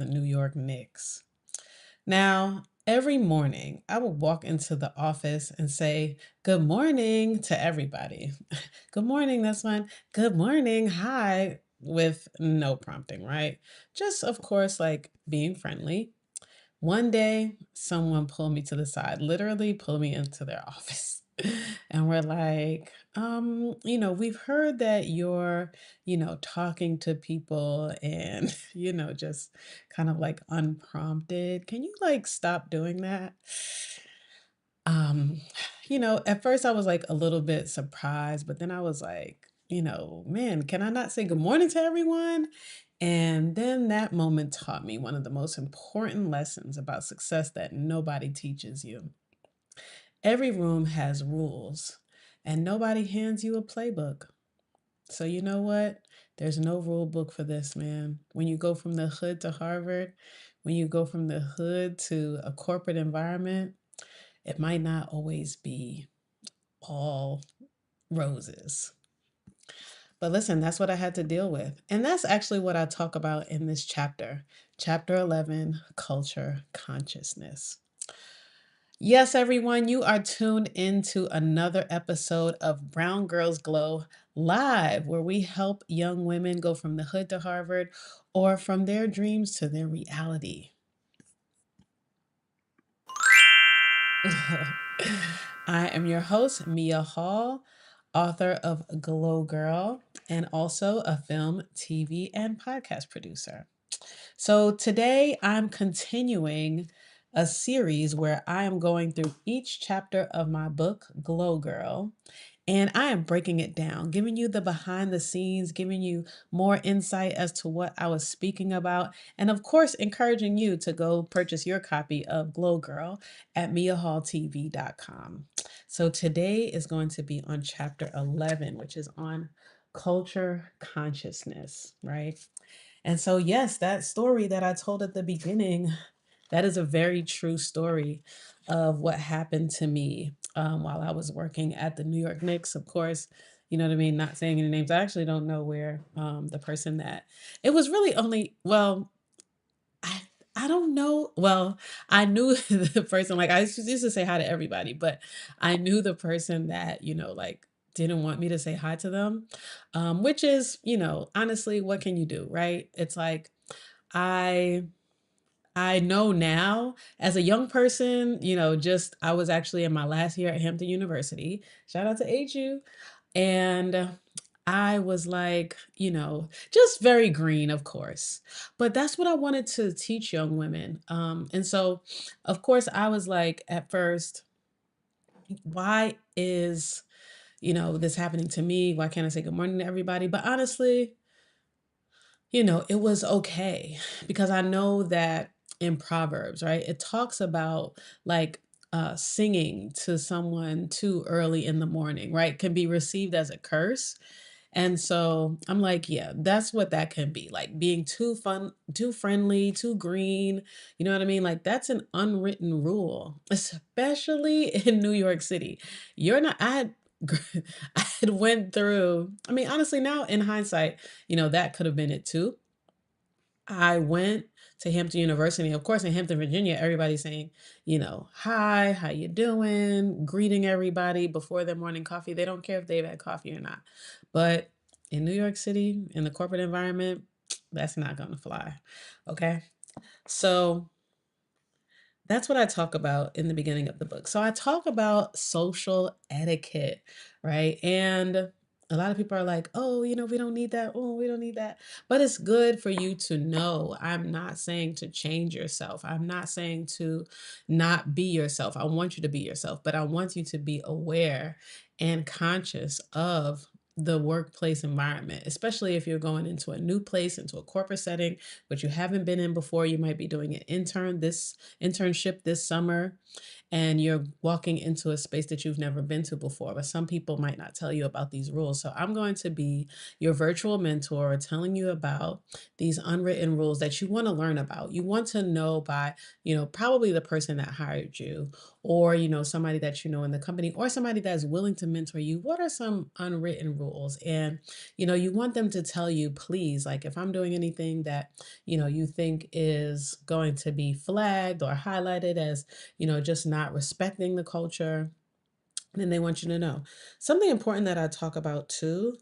the New York Knicks. Now, every morning, I would walk into the office and say, "Good morning" to everybody. Good morning, that's fine. Good morning, hi, with no prompting, right? Just, of course, like being friendly. One day, someone pulled me to the side, literally pulled me into their office. And we're like, we've heard that you're, talking to people and, just kind of like unprompted. Can you like stop doing that? Um, at first I was like a little bit surprised, but then I was like, man, can I not say good morning to everyone? And then that moment taught me one of the most important lessons about success that nobody teaches you. Every room has rules, and nobody hands you a playbook. So, you know what? There's no rule book for this, man. When you go from the hood to Harvard, when you go from the hood to a corporate environment, it might not always be all roses. But listen, that's what I had to deal with. And that's actually what I talk about in this chapter, chapter 11, culture consciousness. Yes, everyone, you are tuned into another episode of Brown Girls Glow Live, where we help young women go from the hood to Harvard or from their dreams to their reality. I am your host, Mia Hall, author of Glow Girl, and also a film, TV, and podcast producer. So today I'm continuing a series where I am going through each chapter of my book, Glow Girl, and I am breaking it down, giving you the behind the scenes, giving you more insight as to what I was speaking about, and of course, encouraging you to go purchase your copy of Glow Girl at miahalltv.com. So today is going to be on chapter 11, which is on culture consciousness, right? And so, yes, that story that I told at the beginning, that is a very true story of what happened to me while I was working at the New York Knicks. Of course, you know what I mean? Not saying any names. I actually don't know where the person that it was really only, well, I, I don't know. Well, I knew the person, like I used to say hi to everybody, but I knew the person that, like didn't want me to say hi to them, which is, honestly, what can you do, right? It's like, I I know now as a young person, just I was actually in my last year at Hampton University. Shout out to HU. And I was like, just very green, of course. But that's what I wanted to teach young women. And so, of course, I was like, at first, why is, this happening to me? Why can't I say good morning to everybody? But honestly, it was okay because I know that in Proverbs, right, it talks about like singing to someone too early in the morning, right, can be received as a curse. And so I'm like, yeah, that's what that can be like being too fun, too friendly, too green. You know what I mean? Like that's an unwritten rule, especially in New York City. You're not, I had, I had went through, I mean, honestly, now in hindsight, that could have been it too. I went to Hampton University. Of course, in Hampton, Virginia, everybody's saying, hi, how you doing? Greeting everybody before their morning coffee. They don't care if they've had coffee or not. But in New York City, in the corporate environment, that's not going to fly. Okay. So that's what I talk about in the beginning of the book. So I talk about social etiquette, right? And a lot of people are like, oh, we don't need that. Oh, we don't need that. But it's good for you to know. I'm not saying to change yourself. I'm not saying to not be yourself. I want you to be yourself, but I want you to be aware and conscious of the workplace environment, especially if you're going into a new place, into a corporate setting, which you haven't been in before. You might be doing an internship this summer and you're walking into a space that you've never been to before, but some people might not tell you about these rules. So I'm going to be your virtual mentor telling you about these unwritten rules that you want to learn about. You want to know by, probably the person that hired you or, somebody that you know in the company or somebody that's willing to mentor you. What are some unwritten rules rules. And, you want them to tell you, please, like if I'm doing anything that, you think is going to be flagged or highlighted as, just not respecting the culture, then they want you to know. Something important that I talk about too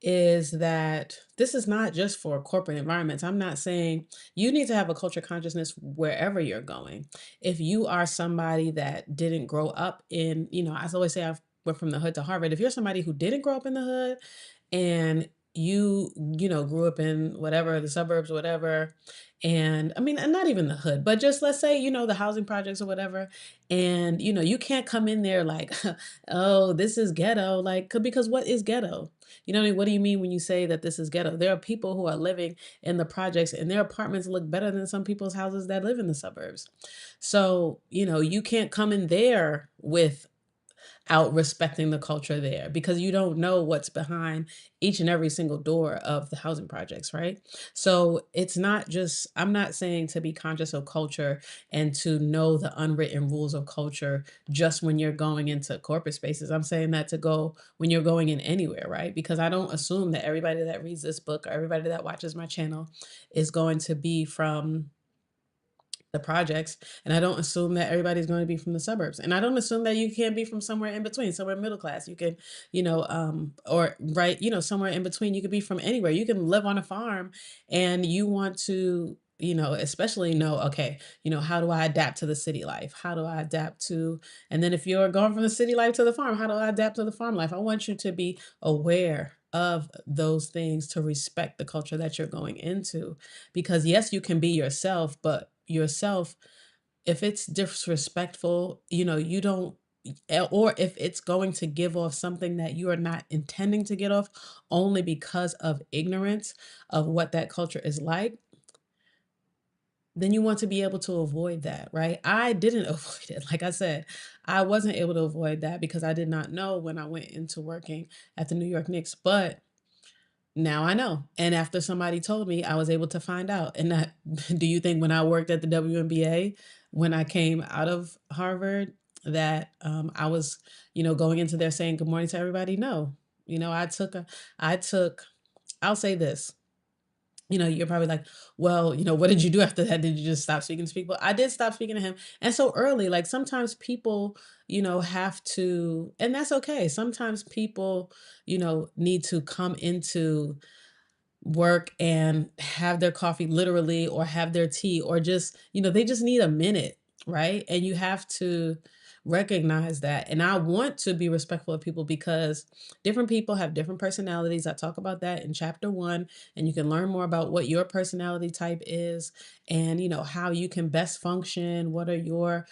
is that this is not just for corporate environments. I'm not saying you need to have a culture consciousness wherever you're going. If you are somebody that didn't grow up in, I always say I've went from the hood to Harvard. If you're somebody who didn't grow up in the hood and grew up in whatever, the suburbs, whatever, and I mean, and not even the hood, but just let's say, the housing projects or whatever, and you can't come in there like, oh, this is ghetto, like, because what is ghetto? You know what I mean? What do you mean when you say that this is ghetto? There are people who are living in the projects and their apartments look better than some people's houses that live in the suburbs. So, you can't come in there with out respecting the culture there because you don't know what's behind each and every single door of the housing projects, right? So it's not just, I'm not saying to be conscious of culture and to know the unwritten rules of culture just when you're going into corporate spaces. I'm saying that to go when you're going in anywhere, right? Because I don't assume that everybody that reads this book or everybody that watches my channel is going to be from the projects. And I don't assume that everybody's going to be from the suburbs. And I don't assume that you can't be from somewhere in between, somewhere middle class. You can, or right, somewhere in between. You could be from anywhere. You can live on a farm and you want to, especially know, okay, how do I adapt to the city life? How do I adapt to, and then if you're going from the city life to the farm, how do I adapt to the farm life? I want you to be aware of those things to respect the culture that you're going into, because yes, you can be yourself, but yourself, if it's disrespectful, you don't, or if it's going to give off something that you are not intending to get off only because of ignorance of what that culture is like, then you want to be able to avoid that, right? I didn't avoid it. Like I said, I wasn't able to avoid that because I did not know when I went into working at the New York Knicks, but now I know. And after somebody told me, I was able to find out. And that, do you think when I worked at the WNBA, when I came out of Harvard, that I was, going into there saying good morning to everybody? No. I took, I'll say this. You're probably like, well, what did you do after that? Did you just stop speaking to people? I did stop speaking to him. And so early, like sometimes people, have to, and that's okay. Sometimes people, need to come into work and have their coffee literally or have their tea or just, they just need a minute, right? And you have to recognize that. And I want to be respectful of people because different people have different personalities. I talk about that in chapter 1, and you can learn more about what your personality type is and, how you can best function. What are your,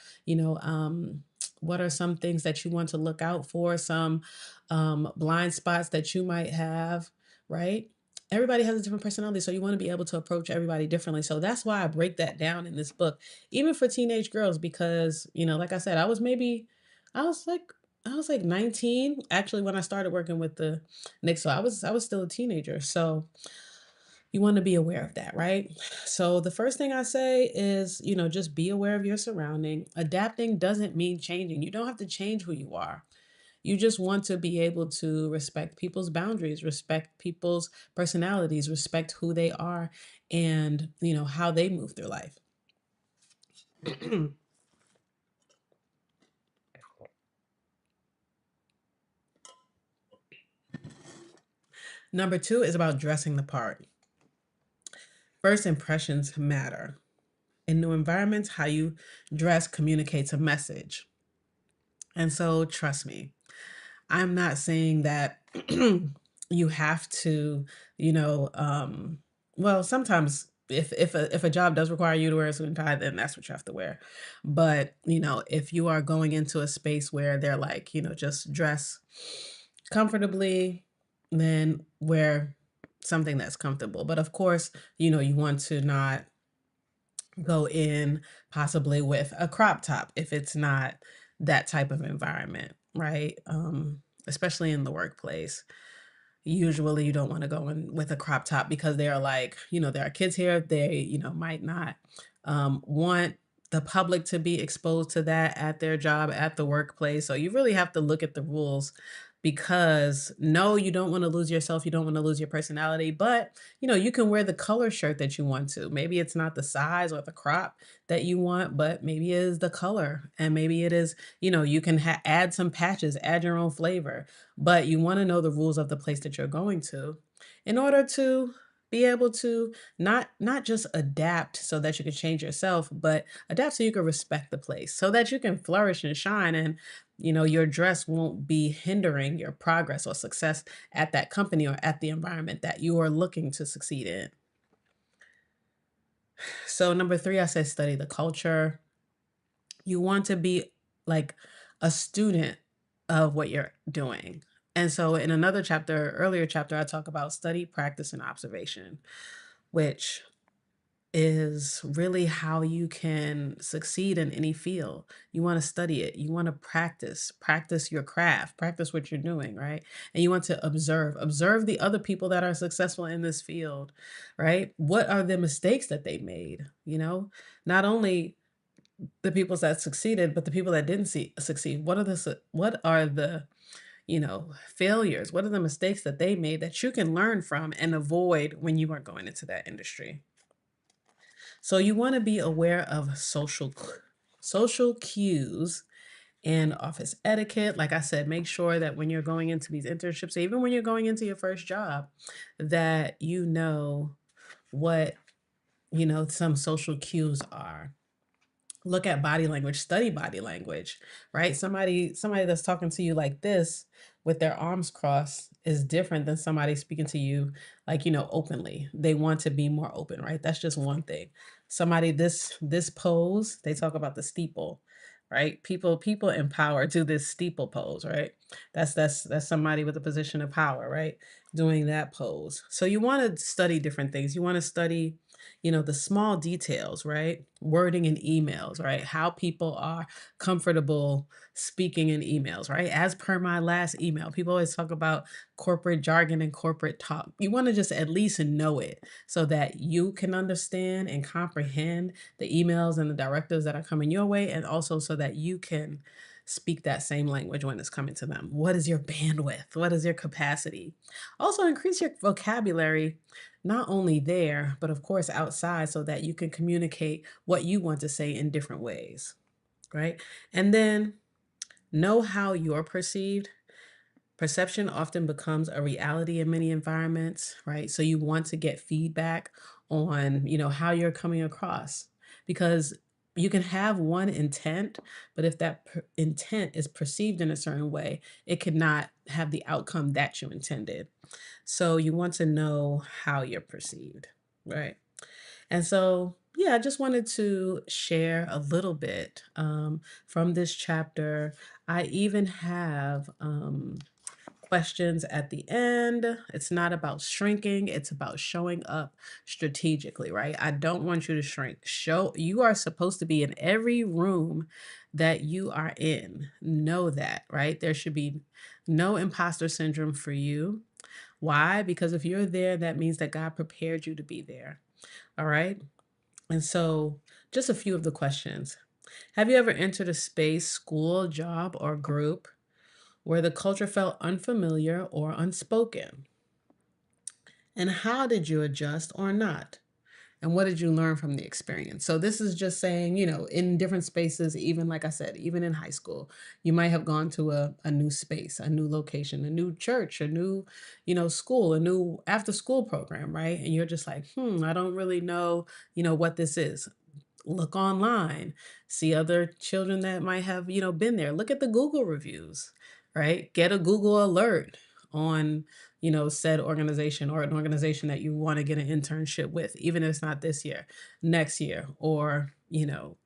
what are some things that you want to look out for, some blind spots that you might have, right? Everybody has a different personality, so you want to be able to approach everybody differently. So that's why I break that down in this book, even for teenage girls, because like I said, I was like, I was like 19 actually when I started working with the Knicks. So I was still a teenager. So you want to be aware of that, right? So the first thing I say is, just be aware of your surrounding. Adapting doesn't mean changing. You don't have to change who you are. You just want to be able to respect people's boundaries, respect people's personalities, respect who they are and, how they move through life. Number 2 is about dressing the part. First impressions matter. In new environments, how you dress communicates a message. And so, trust me, I'm not saying that you have to, you know, well, sometimes if a job does require you to wear a suit and tie, then that's what you have to wear. But, if you are going into a space where they're like, just dress comfortably, then wear something that's comfortable. But of course, you want to not go in possibly with a crop top if it's not that type of environment, right? Especially in the workplace. Usually you don't want to go in with a crop top because they're like, there are kids here. They, might not want the public to be exposed to that at their job, at the workplace. So you really have to look at the rules because no, you don't want to lose yourself, you don't want to lose your personality, but you can wear the color shirt that you want to. Maybe it's not the size or the crop that you want, but maybe it is the color, and maybe it is, you can add some patches, add your own flavor, but you want to know the rules of the place that you're going to in order to be able to not just adapt so that you can change yourself, but adapt so you can respect the place, so that you can flourish and shine, and your dress won't be hindering your progress or success at that company or at the environment that you are looking to succeed in. So number 3, I said study the culture. You want to be like a student of what you're doing. And so in another chapter, earlier chapter, I talk about study, practice, and observation, which is really how you can succeed in any field. You want to study it. You want to practice your craft, practice what you're doing, right? And you want to observe the other people that are successful in this field, right? What are the mistakes that they made? Not only the people that succeeded, but the people that didn't succeed. What are the failures? What are the mistakes that they made that you can learn from and avoid when you are going into that industry? So you want to be aware of social cues and office etiquette. Like I said, make sure that when you're going into these internships, even when you're going into your first job, that you know what, some social cues are. Look at body language, study body language, right? Somebody that's talking to you like this with their arms crossed is different than somebody speaking to you like, openly. They want to be more open, right? That's just one thing. Somebody this pose, they talk about the steeple, right? People in power do this steeple pose, right? That's somebody with a position of power, right? Doing that pose. So you want to study different things. You want to study the small details, right? Wording in emails, right? How people are comfortable speaking in emails, right? As per my last email, people always talk about corporate jargon and corporate talk. You want to just at least know it so that you can understand and comprehend the emails and the directives that are coming your way, and also so that you can speak that same language when it's coming to them. What is your bandwidth? What is your capacity? Also, increase your vocabulary not only there, but of course outside, so that you can communicate what you want to say in different ways, right? And then know how you're perceived. Perception often becomes a reality in many environments, right? So you want to get feedback on, how you're coming across, because you can have one intent, but if that intent is perceived in a certain way, it could not have the outcome that you intended. So you want to know how you're perceived, right? And so, yeah, I just wanted to share a little bit from this chapter. I even have questions at the end. It's not about shrinking, it's about showing up strategically, right? I don't want you to shrink. You are supposed to be in every room that you are in. Know that, right? There should be no imposter syndrome for you. Why? Because if you're there, that means that God prepared you to be there. All right. And so, just a few of the questions. Have you ever entered a space, school, job, or group where the culture felt unfamiliar or unspoken? And how did you adjust or not? And what did you learn from the experience? So this is just saying, in different spaces, even like I said, even in high school, you might have gone to a new space, a new location, a new church, a new, school, a new after school program, right? And you're just like, I don't really know, what this is. Look online, see other children that might have, been there. Look at the Google reviews, right? Get a Google alert on, said organization, or an organization that you want to get an internship with, even if it's not this year, next year, or,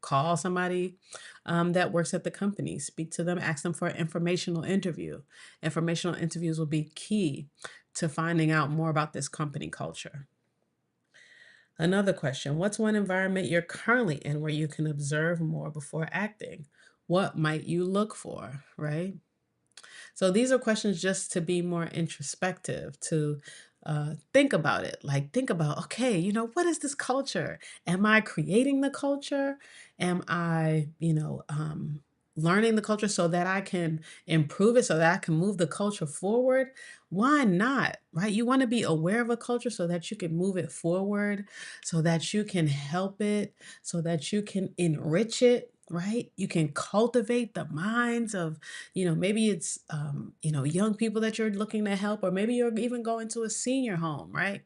call somebody that works at the company, speak to them, ask them for an informational interview. Informational interviews will be key to finding out more about this company culture. Another question: what's one environment you're currently in where you can observe more before acting? What might you look for, right? So these are questions just to be more introspective, to think about it. Like, think about, okay, what is this culture? Am I creating the culture? Am I, learning the culture so that I can improve it, so that I can move the culture forward, why not? Right? You want to be aware of a culture so that you can move it forward, so that you can help it, so that you can enrich it. Right? You can cultivate the minds of, maybe it's, young people that you're looking to help, or maybe you're even going to a senior home, right?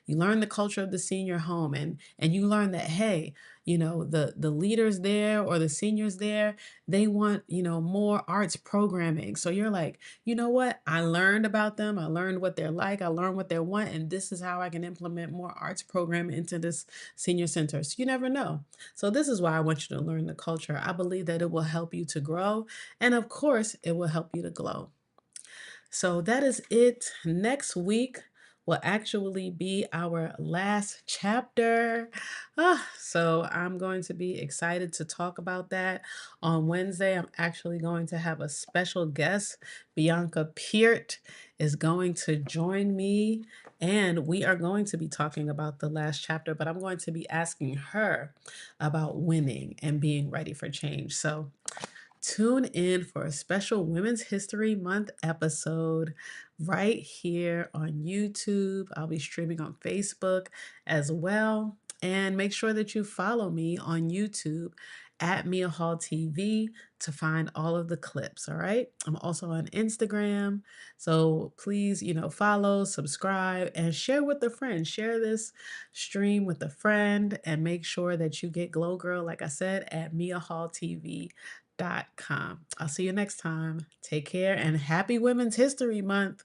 You learn the culture of the senior home, and you learn that, hey, the leaders there or the seniors there, they want, more arts programming. So you're like, you know what? I learned about them. I learned what they're like. I learned what they want. And this is how I can implement more arts programming into this senior center. So you never know. So this is why I want you to learn the culture. I believe that it will help you to grow. And of course, it will help you to glow. So that is it. Next week will actually be our last chapter. So I'm going to be excited to talk about that. On Wednesday, I'm actually going to have a special guest. Bianca Peart is going to join me, and we are going to be talking about the last chapter, but I'm going to be asking her about winning and being ready for change. So tune in for a special Women's History Month episode right here on YouTube. I'll be streaming on Facebook as well. And make sure that you follow me on YouTube at Mia Hall TV to find all of the clips. All right. I'm also on Instagram. So please, follow, subscribe, and share with a friend. Share this stream with a friend and make sure that you get Glow Girl, like I said, at Mia Hall TV.com. I'll see you next time. Take care and happy Women's History Month.